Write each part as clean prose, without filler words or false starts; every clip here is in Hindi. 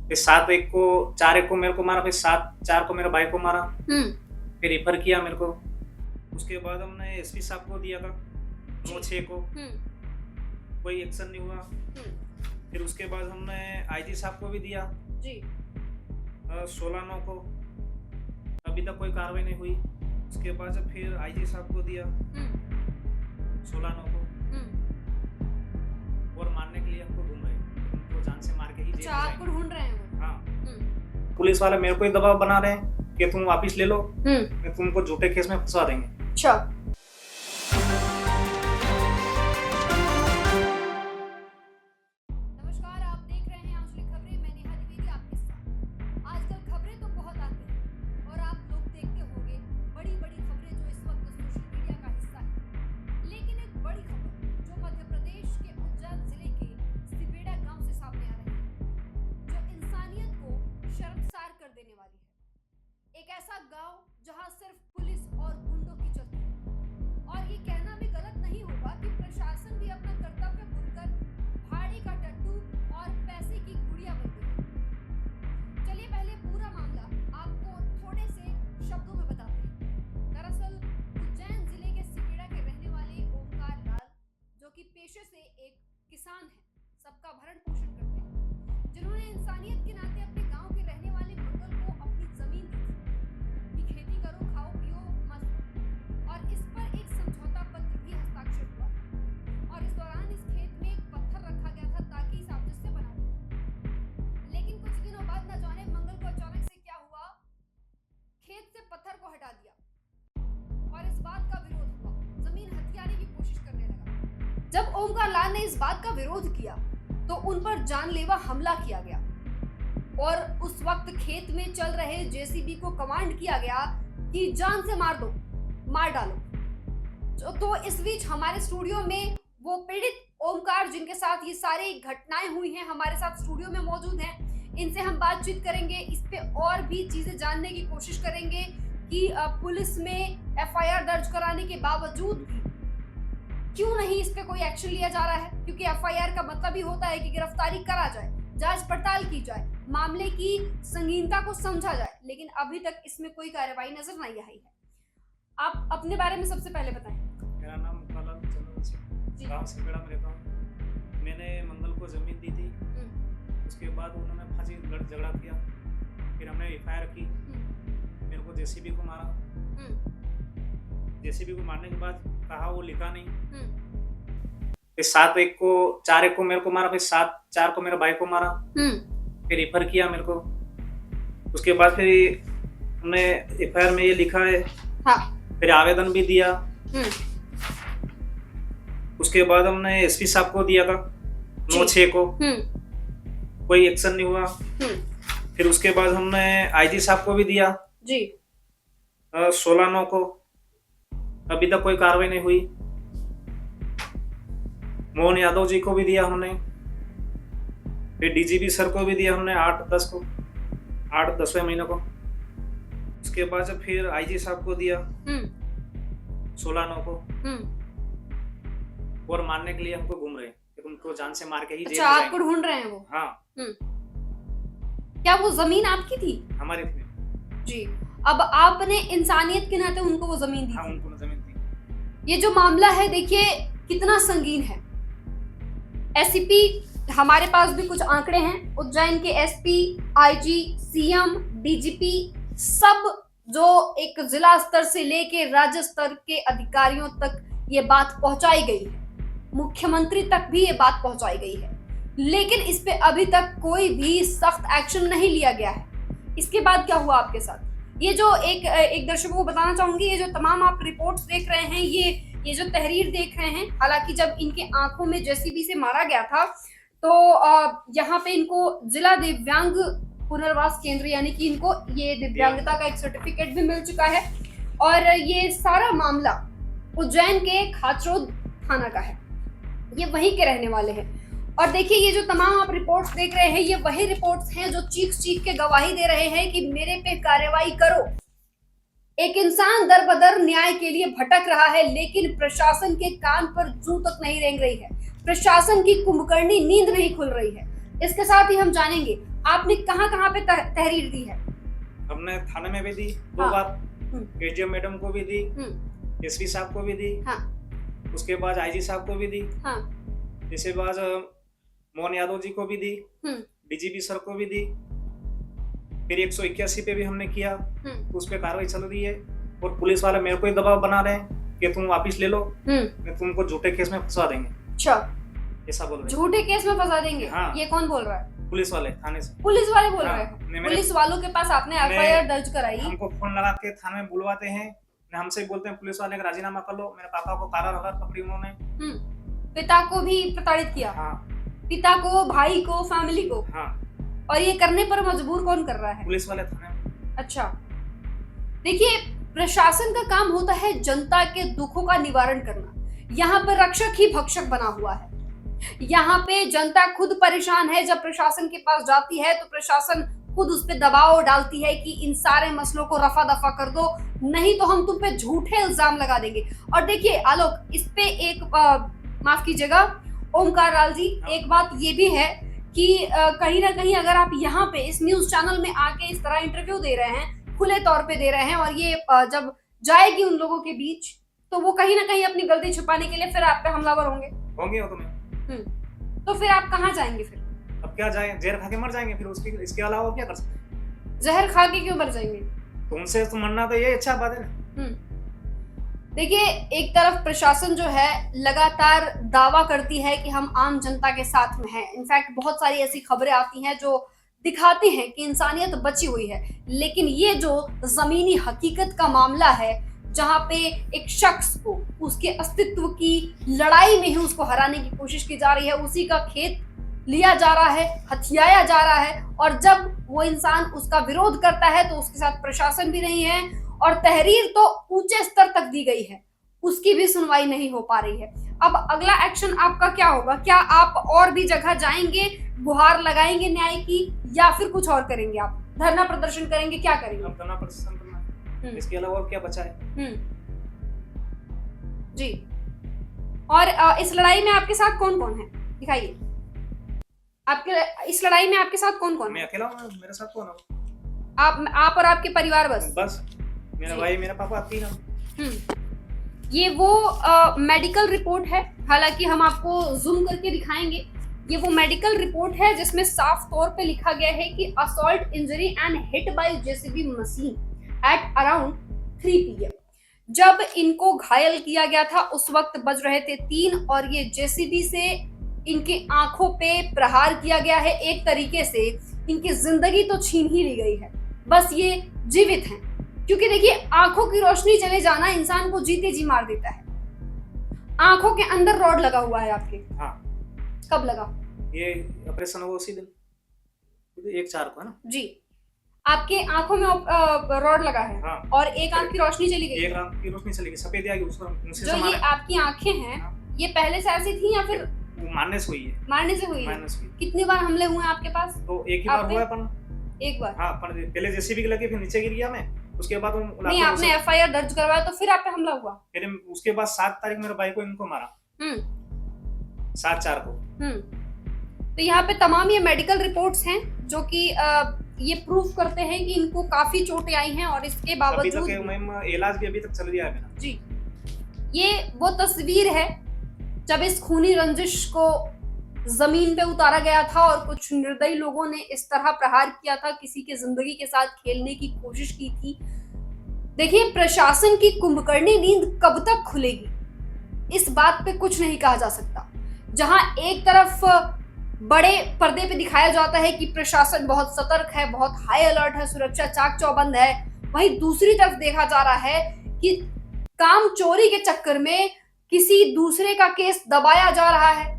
फिर 7 एक को 4 एक को मेरे को मारा, फिर 4 को मेरे भाई को मारा, फिर रेफर किया मेरे को। उसके बाद हमने एसपी साहब को दिया था 9/6 को, कोई एक्शन नहीं हुआ। फिर उसके बाद हमने आईजी साहब को भी दिया जी 16/9 को, अभी तक कोई कार्रवाई नहीं हुई। उसके बाद जब फिर आईजी साहब को दिया 16/9 को, और मारने के लिए हमको ढूंढ रहे हैं, उनको जान से मार के ही जेल अच्छा, आपको भेजाएंगे। ढूंढ रहे हैं वो। हाँ, पुलिस वाले मेरे को ही दबाव बना रहे हैं कि तुम वापिस ले लो, मैं तुमको झूठे केस में फंसा देंगे। अच्छा, नमस्कार, आप देख रहे हैं आंचलिक खबरें। मैं नेहा द्विवेदी आपके साथ। आजकल खबरें तो बहुत आती हैं और आप लोग देखते होंगे बड़ी-बड़ी खबरें जो इस वक्त सोशल मीडिया का हिस्सा है। लेकिन एक बड़ी खबर जो मध्य प्रदेश के उज्जैन जिले के सिपेड़ा गांव से सामने आ रही है, जो इंसानियत को शर्मसार कर देने वाली है। एक ऐसा गांव जहां सिर्फ पुलिस और गुंडों की चलती है, और ये कहना भी गलत नहीं होगा कि प्रशासन भी अपना कर्तव्य भूलकर भाड़ी का टट्टू और पैसे की गुड़िया बन गई है। चलिए पहले पूरा मामला आपको थोड़े से शब्दों में बताते हैं। दरअसल उज्जैन जिले के सिपेड़ा के रहने वाले ओमकार लाल, जो कि पेशे से एक किसान है, सबका भरण पोषण करते हैं, जिन्होंने इंसानियत के नाते अपने गांव के रहने वाले मंगल को अपनी जमीन दी थी कि खेती करो, खाओ पियो, मस्त रहो। और इस पर एक समझौता पत्र भी हस्ताक्षर हुआ था। और इस दौरान इस खेत में एक पत्थर रखा गया था ताकि सामंजस्य बना रहे। लेकिन कुछ दिनों बाद न जाने मंगल को अचानक से क्या हुआ, खेत से पत्थर को हटा दिया और इस बात का विरोध हुआ, जमीन हथियाने की कोशिश करने लगा। जब ओमकार लाल ने इस बात का विरोध किया तो उन पर जानलेवा हमला किया गया और उस वक्त खेत में चल रहे जेसीबी को कमांड किया गया कि जान से मार दो, मार डालो। तो इस बीच हमारे स्टूडियो में वो पीड़ित ओमकार, जिनके साथ ये सारी घटनाएं हुई हैं, हमारे साथ स्टूडियो में मौजूद हैं। इनसे हम बातचीत करेंगे, इस पे और भी चीजें जानने की कोशिश करेंगे कि पुलिस में एफआईआर दर्ज कराने के बावजूद भी क्यों नहीं इस पे कोई एक्शन लिया जा रहा है, क्योंकि एफआईआर का मतलब ही होता है कि गिरफ्तारी करा जाए, जांच पड़ताल की जाए, मामले की संगीनता को समझा जाए, लेकिन अभी तक इसमें कोई कार्रवाई नजर नहीं आई है। आप अपने बारे में सबसे पहले बताएं। मेरा नाम मुक्तालाल चंद्रवंशी, गाँव सिपेड़ा में रहता हूँ। मैंने मंगल को जमीन दी थी, उसके बाद उन्होंने फांसी झगड़ा किया, फिर हमने एफआईआर की, मेरे को जेसीबी को मारा। जेसीबी को मारने के बाद कहा वो लिखा नहीं, फिर 7 एक को 4 एक को मेरे को मारा, फिर 4 को मेरे भाई को मारा, फिर रेफर किया मेरे को। उसके बाद फिर हमने एफआईआर में ये लिखा है, फिर आवेदन भी दिया। उसके बाद हमने एसपी साहब को दिया था 9/6 को, कोई एक्शन नहीं हुआ। फिर उसके बाद हमने आईजी साहब को भी दिया जी 16/9 को, अभी तक कोई कार्रवाई नहीं हुई। मोहन यादव जी को भी दिया हमने, फिर डीजीपी सर को भी दिया हमने 8-10वें महीने को। उसके बाद जब फिर आईजी साहब को दिया 16/9 को, और मारने के लिए हमको घूम रहे हैं कि तुमको जान से मार के ही जेल अच्छा, भेजाएंगे। आपको ढूंढ रहे हैं वो। हाँ, क्या वो जमीन आपकी थी? हमारे थे। जी, अब आपने इंसानियत के नाते उनको वो जमीन दी हाँ, थी। उनको जमीन थी। ये जो मामला है, देखिए कितना संगीन है। एसपी, हमारे पास भी कुछ आंकड़े हैं, उज्जैन के एसपी, आईजी, सीएम, डीजीपी, सब जो एक जिला स्तर से लेके राज्य स्तर के अधिकारियों तक ये बात पहुंचाई गई है, मुख्यमंत्री तक भी ये बात पहुंचाई गई है, लेकिन इस पे अभी तक कोई भी सख्त एक्शन नहीं लिया गया है। इसके बाद क्या हुआ आपके साथ? ये जो एक दर्शकों को बताना चाहूंगी, ये जो तमाम आप रिपोर्ट्स देख रहे हैं, ये जो तहरीर देख रहे हैं, हालांकि जब इनके आंखों में जेसीबी से मारा गया था तो यहाँ पे इनको जिला दिव्यांग पुनर्वास केंद्र, यानी कि इनको ये दिव्यांगता का एक सर्टिफिकेट भी मिल चुका है। और ये सारा मामला उज्जैन के खाचरोद थाना का है, ये वहीं के रहने वाले हैं। और देखिए, ये जो तमाम आप रिपोर्ट्स देख रहे हैं, ये वही रिपोर्ट्स हैं जो चीख के गवाही दे रहे हैं कि मेरे पे कार्रवाई करो। एक इंसान दर बदर न्याय के लिए भटक रहा है, लेकिन प्रशासन के कान पर जूं तक नहीं रेंग रही है, प्रशासन की कुंभकर्णी नींद नहीं खुल रही है। इसके साथ ही हम जानेंगे आपने कहाँ पे तहरीर दी है? हमने थाने में भी दी 2 हाँ। बार, एसडीएम मैडम को भी दी, एसपी साहब को भी दी, हाँ। उसके बाद आईजी साहब को भी दी, हाँ। इसके बाद मोहन यादव जी को भी दी, हम्म। डीजीपी सर को भी दी, फिर 181 पे भी हमने किया, तो उस पर कार्रवाई चल रही है। और पुलिस वाले मेरे को ही दबाव बना रहे हैं कि तुम वापिस ले लो, मैं तुमको झूठे केस में फंसा देंगे। अच्छा, ऐसा बोल रहे हैं। झूठे केस में फंसा देंगे? हाँ। ये कौन बोल रहा है? पुलिस वाले थाने से। पुलिस वाले बोल हाँ, रहे हैं? पुलिस वालों के पास आपने एफआईआर दर्ज कराई? हमको फोन लगा के थाने में बुलवाते हैं, हमसे बोलते हैं पुलिस वाले का राजीनामा कर लो। मेरे पापा को काला रगड़ पकड़ी उन्होंने। पिता को भी प्रताड़ित किया? हाँ। पिता को, भाई को, फैमिली को? हाँ। और ये करने पर मजबूर कौन कर रहा है? पुलिस वाले थाने में। अच्छा, देखिए, प्रशासन का काम होता है जनता के दुखों का निवारण करना। यहाँ पर रक्षक ही भक्षक बना हुआ है। यहाँ पे जनता खुद परेशान है, जब प्रशासन के पास जाती है तो प्रशासन खुद उस पर दबाव डालती है कि इन सारे मसलों को रफा दफा कर दो, नहीं तो हम तुम पे झूठे इल्जाम लगा देंगे। और देखिए आलोक, इस पे एक माफ कीजिएगा ओमकार लाल जी, एक बात ये भी है कि कहीं ना कहीं अगर आप यहाँ पे इस न्यूज चैनल में आके इस तरह इंटरव्यू दे रहे हैं, खुले तौर पे दे रहे हैं, और ये जब जाएगी उन लोगों के बीच तो वो कहीं ना कहीं अपनी गलती छुपाने के लिए फिर आप पे हमलावर होंगे। वो तुम्हें तो फिर आप कहाँ जाएंगे? फिर अब क्या जाए, जहर खा के मर जाएंगे। फिर इसके अलावा क्या कर सकते हैं? जहर खा के क्यों मर जाएंगे? तो उनसे तो मरना तो ये अच्छा बात है ना। देखिए, एक तरफ प्रशासन जो है लगातार दावा करती है कि हम आम जनता के साथ में हैं। इनफैक्ट बहुत सारी ऐसी खबरें आती हैं जो दिखाती हैं कि इंसानियत बची हुई है, लेकिन ये जो जमीनी हकीकत का मामला है, जहां पे एक शख्स को उसके अस्तित्व की लड़ाई में ही उसको हराने की कोशिश की जा रही है, उसी का खेत लिया जा रहा है, हथियाया जा रहा है, और जब वो इंसान उसका विरोध करता है तो उसके साथ प्रशासन भी नहीं है, और तहरीर तो ऊंचे स्तर तक दी गई है, उसकी भी सुनवाई नहीं हो पा रही है। अब अगला एक्शन आपका क्या होगा? क्या आप और भी जगह जाएंगे, गुहार लगाएंगे न्याय की, या फिर कुछ और करेंगे? आप धरना प्रदर्शन करेंगे? क्या करेंगे? अब धरना प्रदर्शन करना है, इसके अलावा और क्या बचा है? जी। और इस लड़ाई में आपके साथ कौन कौन है, दिखाइए। आपके इस लड़ाई में आपके साथ कौन कौन? मैं अकेला हूँ, मेरे साथ कौन है? आप और आपके परिवार बस? बस मेरा भाई, मेरा पापा, 3 हम। ये वो मेडिकल रिपोर्ट है, हालांकि हम आपको जूम करके दिखाएंगे। ये वो मेडिकल रिपोर्ट है जिसमें साफ तौर पे लिखा गया है कि assault injury and hit by JCB machine at around 3 PM। जब इनको घायल किया गया था उस वक्त बज रहे थे 3, और ये जेसीबी से इनके आंखों पे प्रहार किया गया है। एक तरीके से इनकी जिंदगी तो छीन ही ली गई है, बस ये जीवित हैं, क्योंकि देखिए आंखों की रोशनी चले जाना इंसान को जीते जी मार देता है। आंखों के अंदर रॉड लगा हुआ है आपके? हाँ। कब लगा? ये ऑपरेशन हुआ उसी दिन, 1/4 को है ना जी। आपके आंखों में रॉड लगा है? हाँ। और एक आंख की रोशनी चली गई? एक आंख की रोशनी चली गई, सफेद आ गई उसको। जो ये आपकी आंखें हैं, ये पहले से ऐसी थी या फिर मारने से हुई है? मारने से हुई है। कितनी बार हमले हुए हैं आपके पास? तो एक ही बार हुआ है। एक बार? हाँ, पहले जेसीबी लगी, फिर नीचे गिर गया मैं, उसके बाद नहीं, आपने एफआईआर दर्ज करवाया तो फिर आप पे हमला हुआ? फिर उसके बाद 7 तारीख मेरे भाई को इनको मारा, 7/4 को। तो यहाँ पे तमाम ये मेडिकल रिपोर्ट्स हैं जो कि ये प्रूफ करते हैं कि इनको काफी चोटें आई हैं, और इसके बावजूद अभी तक इलाज भी अभी तक चल रहा है मेरा जी। ये वो तस्वीर है जब इस खूनी रंजिश को जमीन पे उतारा गया था और कुछ निर्दयी लोगों ने इस तरह प्रहार किया था, किसी के जिंदगी के साथ खेलने की कोशिश की थी। देखिए, प्रशासन की कुंभकर्णी नींद कब तक खुलेगी, इस बात पे कुछ नहीं कहा जा सकता। जहां एक तरफ बड़े पर्दे पे दिखाया जाता है कि प्रशासन बहुत सतर्क है, बहुत हाई अलर्ट है, सुरक्षा चाक चौबंद है, वहीं दूसरी तरफ देखा जा रहा है कि काम चोरी के चक्कर में किसी दूसरे का केस दबाया जा रहा है,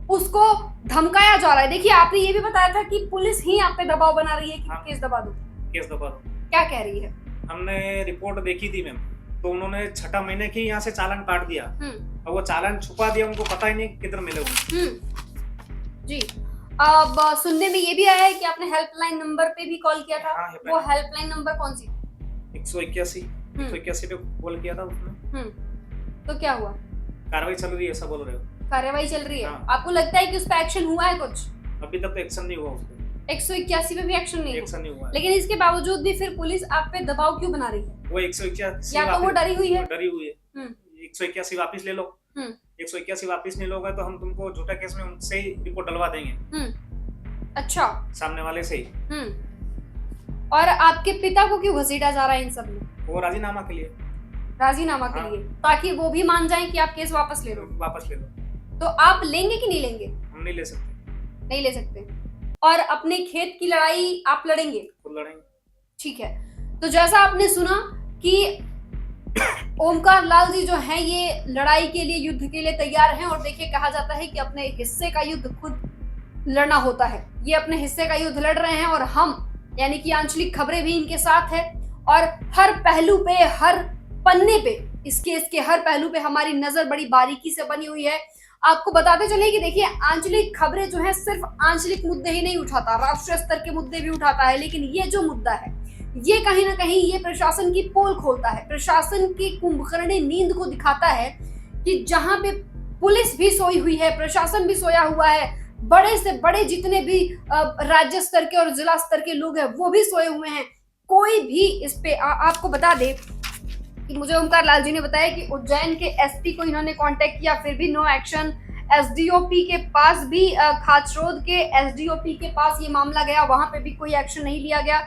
उसको धमकाया जा रहा है। देखिए, आपने ये भी बताया था कि पुलिस ही आप पे दबाव बना रही है कि केस दबा दो। केस दबा दो क्या कह रही है? हमने रिपोर्ट देखी थी मैम, तो उन्होंने 6 महीने की यहाँ से चालान काट दिया, और वो चालान छुपा दिया, उनको पता ही नहीं किधर मिले हुए। जी। अब सुनने में ये भी आया है कि आपने हेल्पलाइन नंबर पे भी कॉल किया था। हाँ, वो हेल्पलाइन नंबर कौन सी? 181 पे कॉल किया था उसने। तो क्या हुआ? कार्रवाई चल रही है, ऐसा बोल रहे हो? कार्रवाई चल रही है। हाँ। आपको लगता है कि उस पर एक्शन हुआ है कुछ? अभी तक तो एक्शन नहीं हुआ उस पर। 181 पे भी एक्शन नहीं है, एक्शन नहीं हुआ है। लेकिन इसके बावजूद भी फिर पुलिस आप पे दबाव क्यों बना रही है? वो 181 या तो वो डरी हुई है, 181 वापस ले लो, 181 वापस नहीं लोगे तो हम तुमको झूठा केस में उनसे ही रिपोर्ट डलवा देंगे। अच्छा, सामने वाले से ही। और आपके पिता को क्यों घसीटा जा रहा है इन सब में? वो राजीनामा के लिए। राजीनामा के लिए, ताकि वो भी मान जाएं कि आप केस वापस ले लो। वापस ले लो। तो आप लेंगे कि नहीं लेंगे? हम नहीं ले सकते। नहीं ले सकते। और अपने खेत की लड़ाई आप लड़ेंगे? खुद लड़ेंगे। ठीक है। तो जैसा आपने सुना कि ओमकार लाल जी जो हैं ये लड़ाई के लिए, युद्ध के लिए तैयार हैं। और देखिए, कहा जाता है कि अपने हिस्से का युद्ध खुद लड़ना होता है। ये अपने हिस्से का युद्ध लड़ रहे हैं और हम यानी कि आंचलिक खबरें भी इनके साथ है। और हर पहलू पे, हर पन्ने पे, इस केस के हर पहलू पे हमारी नजर बड़ी बारीकी से बनी हुई है। आपको बताते चले कि देखिए, आंचलिक खबरें जो है सिर्फ आंचलिक मुद्दे ही नहीं उठाता, राष्ट्रीय स्तर के मुद्दे भी उठाता है। लेकिन ये जो मुद्दा है, ये कहीं ना कहीं ये प्रशासन की पोल खोलता है, प्रशासन की कुंभकर्णी नींद को दिखाता है कि जहां पे पुलिस भी सोई हुई है, प्रशासन भी सोया हुआ है, बड़े से बड़े जितने भी राज्य स्तर के और जिला स्तर के लोग हैं वो भी सोए हुए हैं। कोई भी इस पे आपको बता दे कि मुझे ओमकार लाल जी ने बताया कि उज्जैन के एसपी को इन्होंने कांटेक्ट किया, फिर भी नो एक्शन। एसडीओपी के पास भी, खाचरोद के एसडीओपी के पास ये मामला गया, वहां पे भी कोई एक्शन नहीं लिया गया।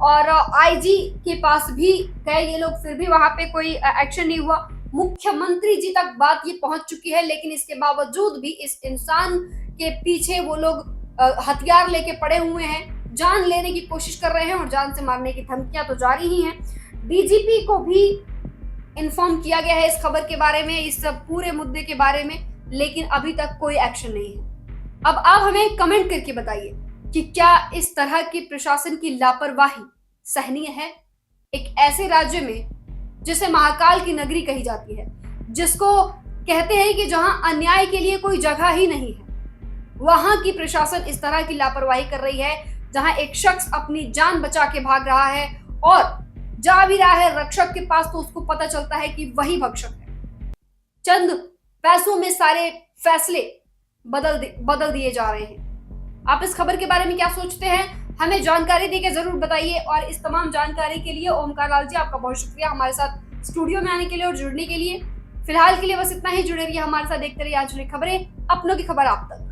और आईजी के पास भी गए ये लोग, फिर भी वहां पे कोई एक्शन नहीं हुआ। मुख्यमंत्री जी तक बात ये पहुंच चुकी है, लेकिन इसके बावजूद भी इस इंसान के पीछे वो लोग हथियार लेके पड़े हुए हैं, जान लेने की कोशिश कर रहे हैं और जान से मारने की धमकियां तो जारी ही हैं। डीजीपी को भी इन्फॉर्म किया गया है इस खबर के बारे में, इस पूरे मुद्दे के बारे में, लेकिन अभी तक कोई एक्शन नहीं है। अब आप हमें कमेंट करके बताइए कि क्या इस तरह की प्रशासन की लापरवाही सहनीय है? एक ऐसे राज्य में जिसे महाकाल की नगरी कही जाती है, जिसको कहते हैं कि जहां अन्याय के लिए कोई जगह ही नहीं है, वहां की प्रशासन इस तरह की लापरवाही कर रही है, जहां एक शख्स अपनी जान बचा के भाग रहा है और जा भी रहा है रक्षक के पास तो उसको पता चलता है कि वही भक्षक है। चंद पैसों में सारे फैसले बदल दिए जा रहे हैं। आप इस खबर के बारे में क्या सोचते हैं? हमें जानकारी देके जरूर बताइए। और इस तमाम जानकारी के लिए ओमकार लाल जी आपका बहुत शुक्रिया हमारे साथ स्टूडियो में आने के लिए और जुड़ने के लिए। फिलहाल के लिए बस इतना ही। जुड़े रहिए हमारे साथ, देखते रहिए आंचलिक खबरें, अपनों की खबर आप तक।